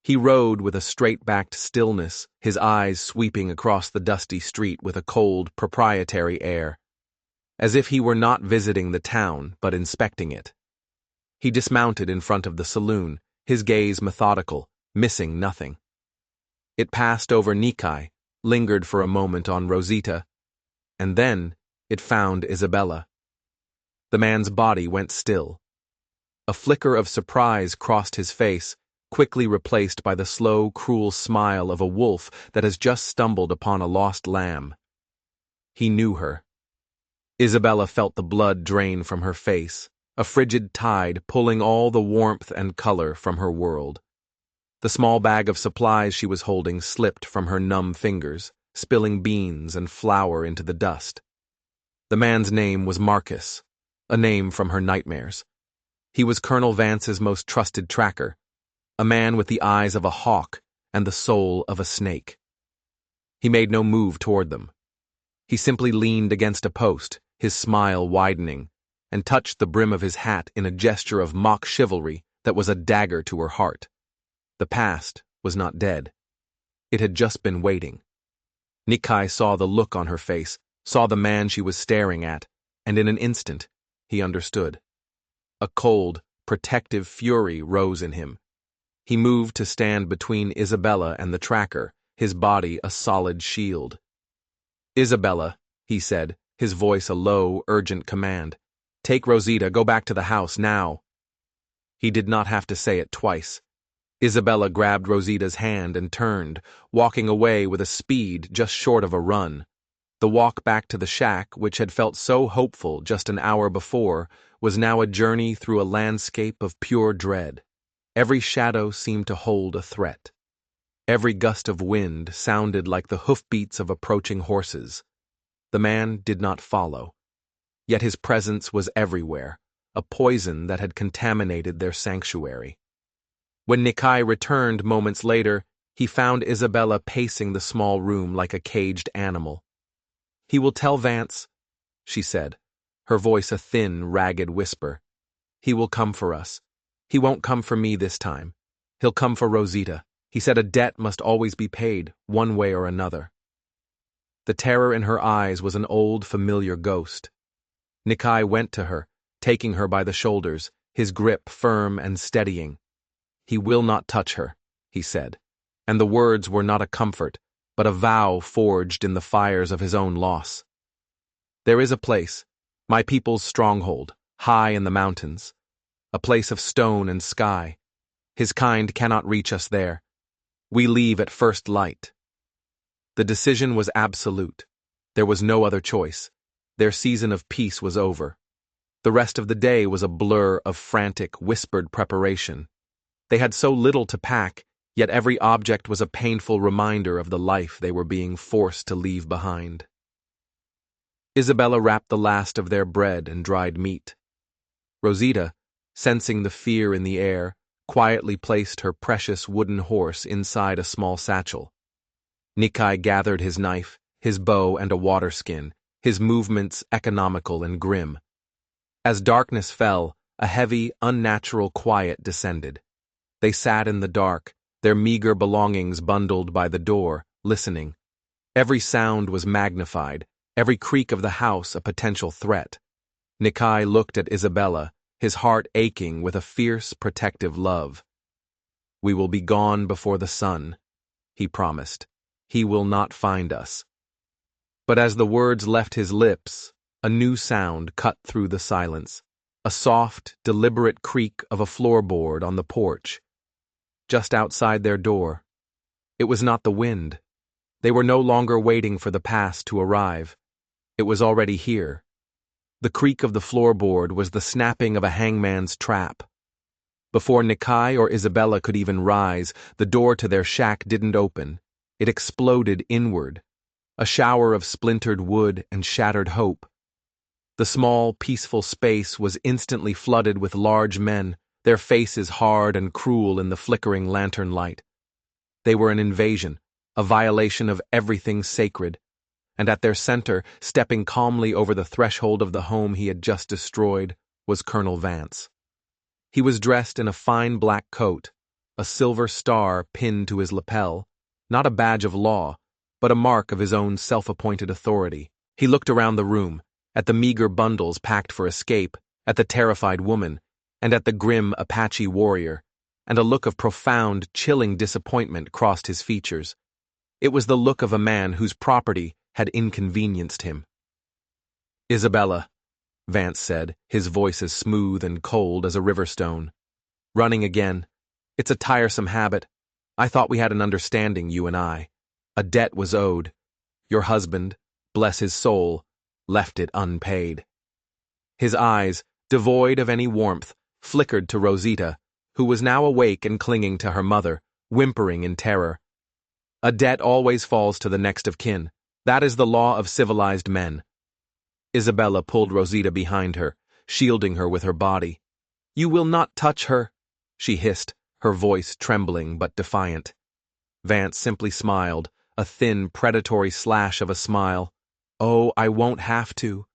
He rode with a straight-backed stillness, his eyes sweeping across the dusty street with a cold, proprietary air, as if he were not visiting the town, but inspecting it. He dismounted in front of the saloon, his gaze methodical, missing nothing. It passed over Nikai, lingered for a moment on Rosita, and then it found Isabella. The man's body went still. A flicker of surprise crossed his face, quickly replaced by the slow, cruel smile of a wolf that has just stumbled upon a lost lamb. He knew her. Isabella felt the blood drain from her face, a frigid tide pulling all the warmth and color from her world. The small bag of supplies she was holding slipped from her numb fingers, spilling beans and flour into the dust. The man's name was Marcus, a name from her nightmares. He was Colonel Vance's most trusted tracker, a man with the eyes of a hawk and the soul of a snake. He made no move toward them. He simply leaned against a post, his smile widening, and touched the brim of his hat in a gesture of mock chivalry that was a dagger to her heart. The past was not dead. It had just been waiting. Nikai saw the look on her face, saw the man she was staring at, and in an instant, he understood. A cold, protective fury rose in him. He moved to stand between Isabella and the tracker, his body a solid shield. "Isabella," he said, his voice a low, urgent command. "Take Rosita, go back to the house, now." He did not have to say it twice. Isabella grabbed Rosita's hand and turned, walking away with a speed just short of a run. The walk back to the shack, which had felt so hopeful just an hour before, was now a journey through a landscape of pure dread. Every shadow seemed to hold a threat. Every gust of wind sounded like the hoofbeats of approaching horses. The man did not follow. Yet his presence was everywhere, a poison that had contaminated their sanctuary. When Nikai returned moments later, he found Isabella pacing the small room like a caged animal. "He will tell Vance," she said, her voice a thin, ragged whisper. "He will come for us. He won't come for me this time. He'll come for Rosita. He said a debt must always be paid, one way or another." The terror in her eyes was an old, familiar ghost. Nikai went to her, taking her by the shoulders, his grip firm and steadying. "He will not touch her," he said, and the words were not a comfort, but a vow forged in the fires of his own loss. "There is a place, my people's stronghold, high in the mountains, a place of stone and sky. His kind cannot reach us there. We leave at first light." The decision was absolute. There was no other choice. Their season of peace was over. The rest of the day was a blur of frantic, whispered preparation. They had so little to pack, yet every object was a painful reminder of the life they were being forced to leave behind. Isabella wrapped the last of their bread and dried meat. Rosita, sensing the fear in the air, quietly placed her precious wooden horse inside a small satchel. Nikai gathered his knife, his bow, and a water skin, his movements economical and grim. As darkness fell, a heavy, unnatural quiet descended. They sat in the dark, their meager belongings bundled by the door, listening. Every sound was magnified, every creak of the house a potential threat. Nikai looked at Isabella, his heart aching with a fierce, protective love. "We will be gone before the sun," he promised. "He will not find us." But as the words left his lips, a new sound cut through the silence, a soft, deliberate creak of a floorboard on the porch. just outside their door. It was not the wind. They were no longer waiting for the past to arrive. It was already here. The creak of the floorboard was the snapping of a hangman's trap. Before Nikai or Isabella could even rise, the door to their shack didn't open. It exploded inward, a shower of splintered wood and shattered hope. The small, peaceful space was instantly flooded with large men, their faces hard and cruel in the flickering lantern light. They were an invasion, a violation of everything sacred, and at their center, stepping calmly over the threshold of the home he had just destroyed, was Colonel Vance. He was dressed in a fine black coat, a silver star pinned to his lapel, not a badge of law, but a mark of his own self-appointed authority. He looked around the room, at the meager bundles packed for escape, at the terrified woman, and at the grim Apache warrior, and a look of profound, chilling disappointment crossed his features. It was the look of a man whose property had inconvenienced him. "Isabella," Vance said, his voice as smooth and cold as a river stone. "Running again. It's a tiresome habit. I thought we had an understanding, you and I. A debt was owed. Your husband, bless his soul, left it unpaid." His eyes, devoid of any warmth, flickered to Rosita, who was now awake and clinging to her mother, whimpering in terror. "A debt always falls to the next of kin. That is the law of civilized men." Isabella pulled Rosita behind her, shielding her with her body. "You will not touch her," she hissed, her voice trembling but defiant. Vance simply smiled, a thin, predatory slash of a smile. "Oh, I won't have to."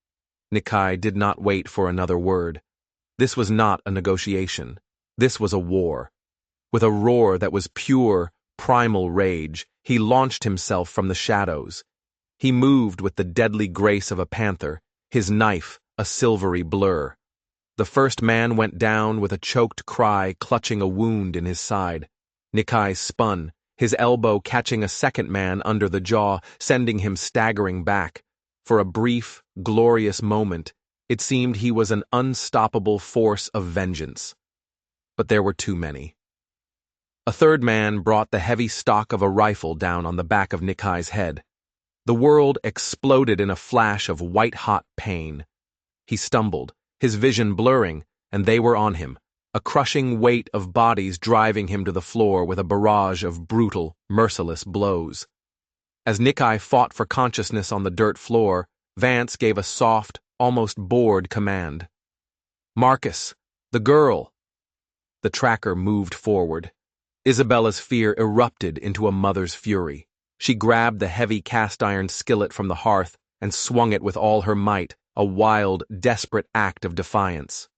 Nikai did not wait for another word. This was not a negotiation. This was a war. With a roar that was pure, primal rage, he launched himself from the shadows. He moved with the deadly grace of a panther, his knife a silvery blur. The first man went down with a choked cry, clutching a wound in his side. Nikai spun, his elbow catching a second man under the jaw, sending him staggering back. For a brief, glorious moment, it seemed he was an unstoppable force of vengeance. But there were too many. A third man brought the heavy stock of a rifle down on the back of Nikai's head. The world exploded in a flash of white-hot pain. He stumbled, his vision blurring, and they were on him, a crushing weight of bodies driving him to the floor with a barrage of brutal, merciless blows. As Nikai fought for consciousness on the dirt floor, Vance gave a soft, almost bored command. "Marcus, the girl!" The tracker moved forward. Isabella's fear erupted into a mother's fury. She grabbed the heavy cast-iron skillet from the hearth and swung it with all her might, a wild, desperate act of defiance.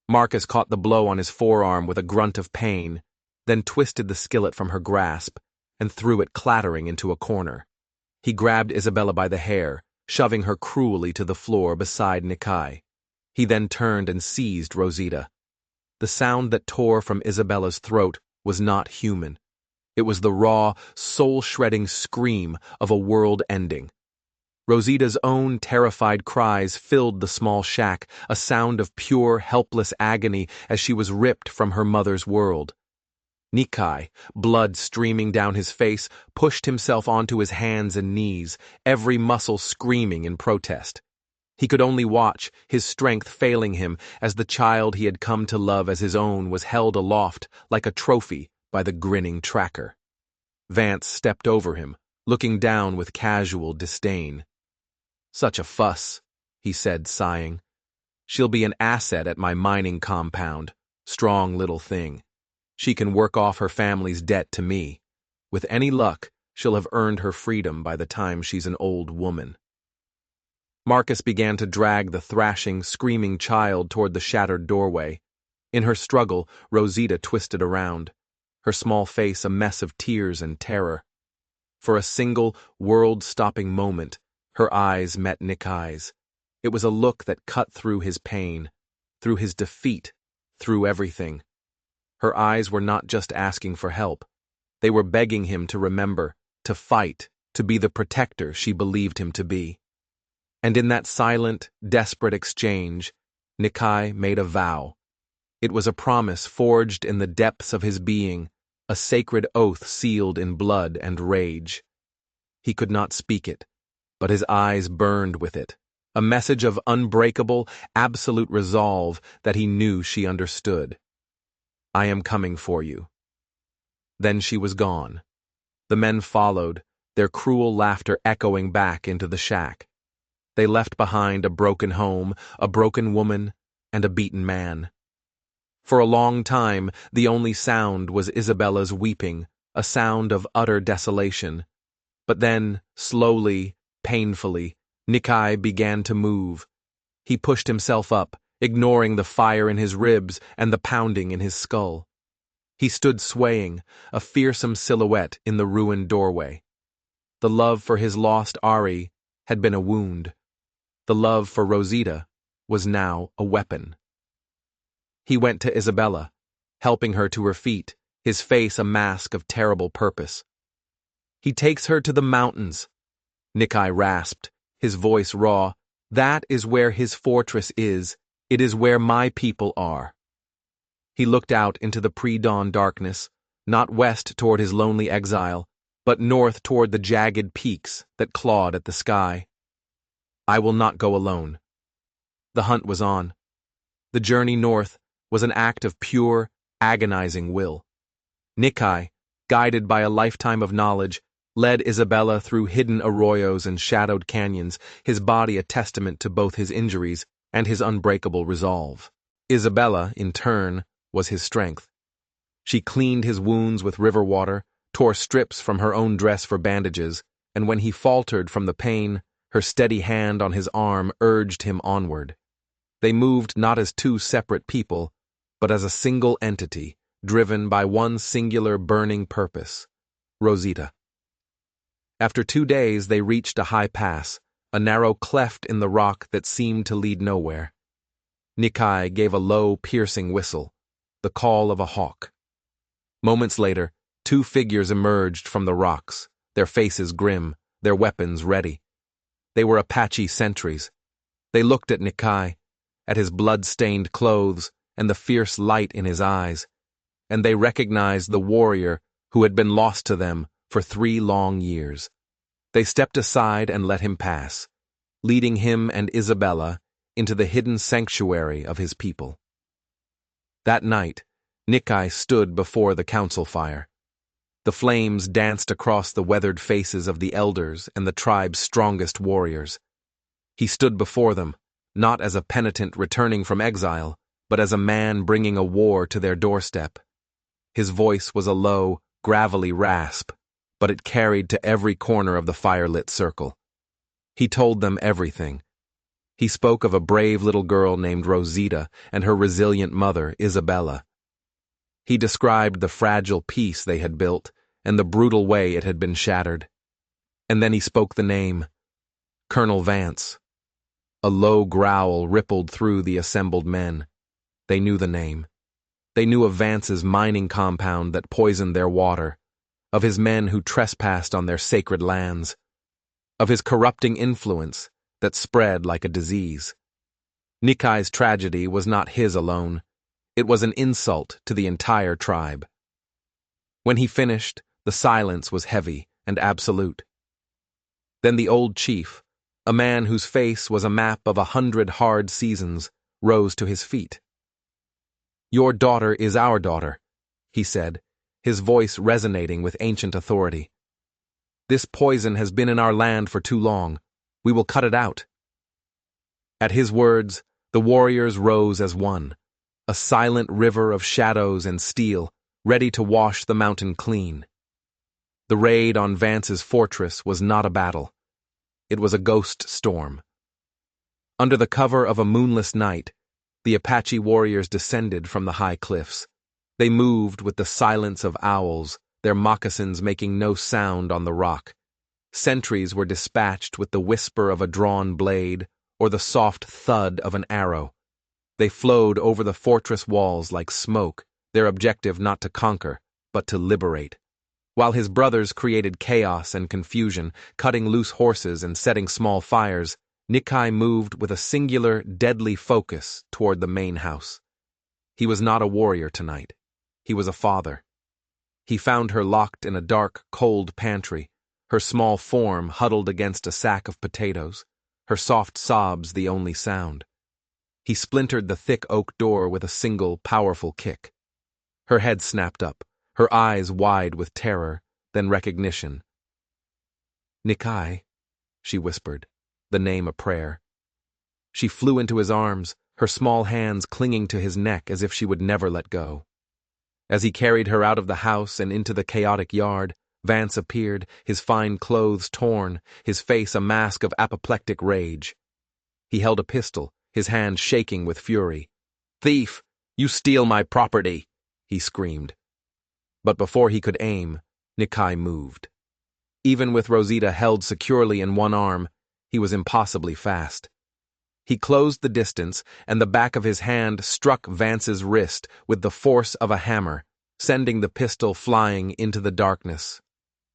Marcus caught the blow on his forearm with a grunt of pain, then twisted the skillet from her grasp and threw it clattering into a corner. He grabbed Isabella by the hair, shoving her cruelly to the floor beside Nikai. He then turned and seized Rosita. The sound that tore from Isabella's throat was not human. It was the raw, soul-shredding scream of a world ending. Rosita's own terrified cries filled the small shack, a sound of pure, helpless agony as she was ripped from her mother's world. Nikai, blood streaming down his face, pushed himself onto his hands and knees, every muscle screaming in protest. He could only watch, his strength failing him, as the child he had come to love as his own was held aloft, like a trophy, by the grinning tracker. Vance stepped over him, looking down with casual disdain. "Such a fuss," he said, sighing. "She'll be an asset at my mining compound. Strong little thing. She can work off her family's debt to me. With any luck, she'll have earned her freedom by the time she's an old woman." Marcus began to drag the thrashing, screaming child toward the shattered doorway. In her struggle, Rosita twisted around, her small face a mess of tears and terror. For a single, world-stopping moment, her eyes met Nikai's. It was a look that cut through his pain, through his defeat, through everything. Her eyes were not just asking for help. They were begging him to remember, to fight, to be the protector she believed him to be. And in that silent, desperate exchange, Nikai made a vow. It was a promise forged in the depths of his being, a sacred oath sealed in blood and rage. He could not speak it, but his eyes burned with it, a message of unbreakable, absolute resolve that he knew she understood. I am coming for you. Then she was gone. The men followed, their cruel laughter echoing back into the shack. They left behind a broken home, a broken woman, and a beaten man. For a long time, the only sound was Isabella's weeping, a sound of utter desolation. But then, slowly, painfully, Nikai began to move. He pushed himself up, ignoring the fire in his ribs and the pounding in his skull. He stood swaying, a fearsome silhouette in the ruined doorway. The love for his lost Ari had been a wound. The love for Rosita was now a weapon. He went to Isabella, helping her to her feet, his face a mask of terrible purpose. He takes her to the mountains, Nikai rasped, his voice raw. That is where his fortress is. It is where my people are. He looked out into the pre-dawn darkness, not west toward his lonely exile, but north toward the jagged peaks that clawed at the sky. I will not go alone. The hunt was on. The journey north was an act of pure, agonizing will. Nikai, guided by a lifetime of knowledge, led Isabella through hidden arroyos and shadowed canyons, his body a testament to both his injuries and his unbreakable resolve. Isabella, in turn, was his strength. She cleaned his wounds with river water, tore strips from her own dress for bandages, and when he faltered from the pain, her steady hand on his arm urged him onward. They moved not as two separate people, but as a single entity, driven by one singular burning purpose: Rosita. After 2 days they reached a high pass, a narrow cleft in the rock that seemed to lead nowhere. Nikai gave a low, piercing whistle, the call of a hawk. Moments later, 2 figures emerged from the rocks, their faces grim, their weapons ready. They were Apache sentries. They looked at Nikai, at his blood-stained clothes and the fierce light in his eyes, and they recognized the warrior who had been lost to them for 3 long years. They stepped aside and let him pass, leading him and Isabella into the hidden sanctuary of his people. That night, Nikai stood before the council fire. The flames danced across the weathered faces of the elders and the tribe's strongest warriors. He stood before them, not as a penitent returning from exile, but as a man bringing a war to their doorstep. His voice was a low, gravelly rasp, but it carried to every corner of the fire-lit circle. He told them everything. He spoke of a brave little girl named Rosita and her resilient mother, Isabella. He described the fragile peace they had built and the brutal way it had been shattered. And then he spoke the name: Colonel Vance. A low growl rippled through the assembled men. They knew the name. They knew of Vance's mining compound that poisoned their water, of his men who trespassed on their sacred lands, of his corrupting influence that spread like a disease. Nikai's tragedy was not his alone. It was an insult to the entire tribe. When he finished, the silence was heavy and absolute. Then the old chief, a man whose face was a map of 100 hard seasons, rose to his feet. "Your daughter is our daughter," he said, his voice resonating with ancient authority. "This poison has been in our land for too long. We will cut it out." At his words, the warriors rose as one, a silent river of shadows and steel, ready to wash the mountain clean. The raid on Vance's fortress was not a battle. It was a ghost storm. Under the cover of a moonless night, the Apache warriors descended from the high cliffs. They moved with the silence of owls, their moccasins making no sound on the rock. Sentries were dispatched with the whisper of a drawn blade or the soft thud of an arrow. They flowed over the fortress walls like smoke, their objective not to conquer, but to liberate. While his brothers created chaos and confusion, cutting loose horses and setting small fires, Nikai moved with a singular, deadly focus toward the main house. He was not a warrior tonight. He was a father. He found her locked in a dark, cold pantry, her small form huddled against a sack of potatoes, her soft sobs the only sound. He splintered the thick oak door with a single, powerful kick. Her head snapped up, her eyes wide with terror, then recognition. "Nikai," she whispered, the name a prayer. She flew into his arms, her small hands clinging to his neck as if she would never let go. As he carried her out of the house and into the chaotic yard, Vance appeared, his fine clothes torn, his face a mask of apoplectic rage. He held a pistol, his hand shaking with fury. "Thief! You steal my property!" he screamed. But before he could aim, Nikai moved. Even with Rosita held securely in one arm, he was impossibly fast. He closed the distance, and the back of his hand struck Vance's wrist with the force of a hammer, sending the pistol flying into the darkness.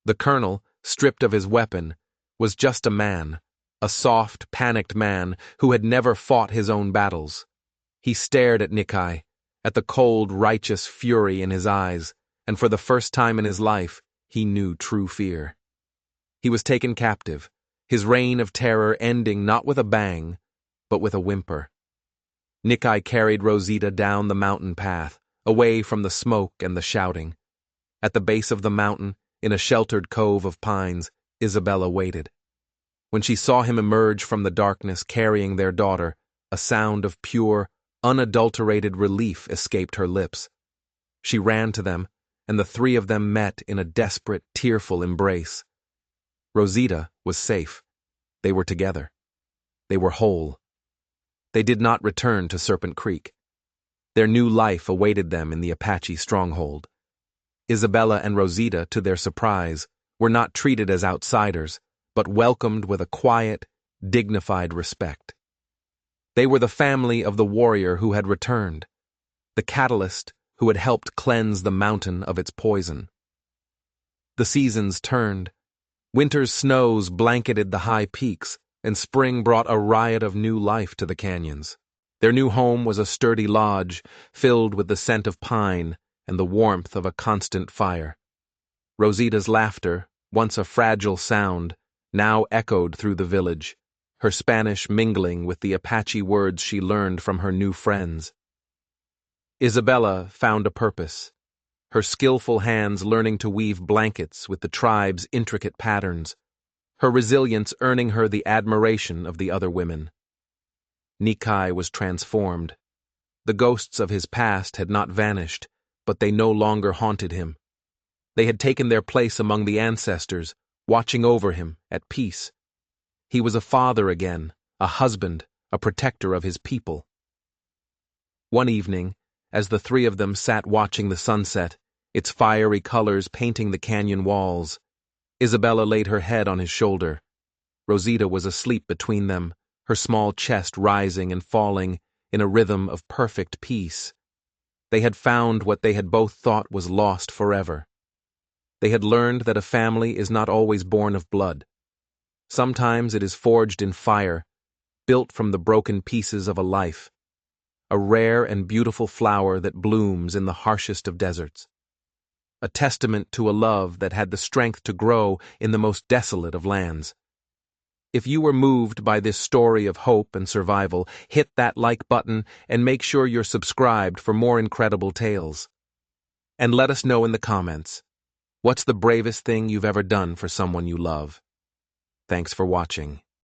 The colonel, stripped of his weapon, was just a man, a soft, panicked man who had never fought his own battles. He stared at Nikai, at the cold, righteous fury in his eyes, and for the first time in his life, he knew true fear. He was taken captive, his reign of terror ending not with a bang, but with a whimper. Nikai carried Rosita down the mountain path, away from the smoke and the shouting. At the base of the mountain, in a sheltered cove of pines, Isabella waited. When she saw him emerge from the darkness carrying their daughter, a sound of pure, unadulterated relief escaped her lips. She ran to them, and the three of them met in a desperate, tearful embrace. Rosita was safe. They were together. They were whole. They did not return to Serpent Creek. Their new life awaited them in the Apache stronghold. Isabella and Rosita, to their surprise, were not treated as outsiders, but welcomed with a quiet, dignified respect. They were the family of the warrior who had returned, the catalyst who had helped cleanse the mountain of its poison. The seasons turned. Winter's snows blanketed the high peaks, and spring brought a riot of new life to the canyons. Their new home was a sturdy lodge, filled with the scent of pine and the warmth of a constant fire. Rosita's laughter, once a fragile sound, now echoed through the village, her Spanish mingling with the Apache words she learned from her new friends. Isabella found a purpose, her skillful hands learning to weave blankets with the tribe's intricate patterns, her resilience earning her the admiration of the other women. Nikai was transformed. The ghosts of his past had not vanished, but they no longer haunted him. They had taken their place among the ancestors, watching over him, at peace. He was a father again, a husband, a protector of his people. One evening, as the three of them sat watching the sunset, its fiery colors painting the canyon walls, Isabella laid her head on his shoulder. Rosita was asleep between them, her small chest rising and falling in a rhythm of perfect peace. They had found what they had both thought was lost forever. They had learned that a family is not always born of blood. Sometimes it is forged in fire, built from the broken pieces of a life, a rare and beautiful flower that blooms in the harshest of deserts, a testament to a love that had the strength to grow in the most desolate of lands. If you were moved by this story of hope and survival, hit that like button and make sure you're subscribed for more incredible tales. And let us know in the comments, what's the bravest thing you've ever done for someone you love? Thanks for watching.